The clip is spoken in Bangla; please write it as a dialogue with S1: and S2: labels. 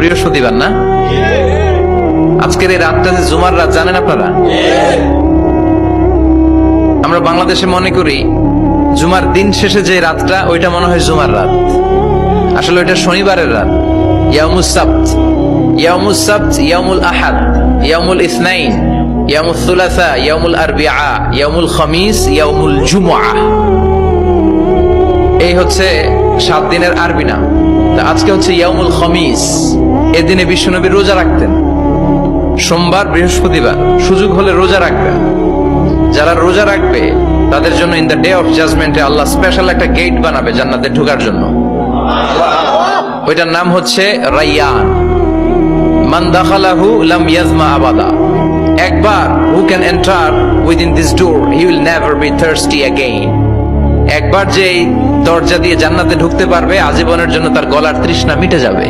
S1: বৃহস্পতিবার না? আজকের এই রাতটা যে জুমার রাত, জানেন আপনারা? আমরা বাংলাদেশে মনে করি জুমার দিন শেষে যে রাতটা, ওইটা মনে হয় জুমার রাত। আসলে ওইটা শনিবারের রাত। ইয়াউমুস সাবত, ইয়াউমুস সাবত, ইয়াউমুল আহাদ, ইয়াউমুল ইসনাইন, ইয়াউমুল সুলাসা, ইয়াউমুল আরবিআ, ইয়াউমুল খামিস, ইয়াউমুল জুমআ। এই হচ্ছে 7 দিনের আরবি নাম। আজকে হচ্ছে ইয়াউমুল খামিস। এদিনে বিশ্বনবী রোজা রাখতেন। সোমবার, বৃহস্পতিবার সুযোগ হলে রোজা রাখবেন। যারা রোজা রাখবে তাদের জন্য ইন দ্য ডে অফ জাজমেন্টে আল্লাহ স্পেশাল একটা গেট বানাবে জান্নাতে ঢোকার জন্য। ওইটার নাম হচ্ছে রাইয়ান। মান দাখালাহু লাম ইয়াজমা আবাদা। একবার who can enter within this door he will never be thirsty again. একবার যে দরজা দিয়ে জান্নাতে ঢুকতে পারবে, আজীবনের জন্য তার গলার তৃষ্ণা মিটে যাবে।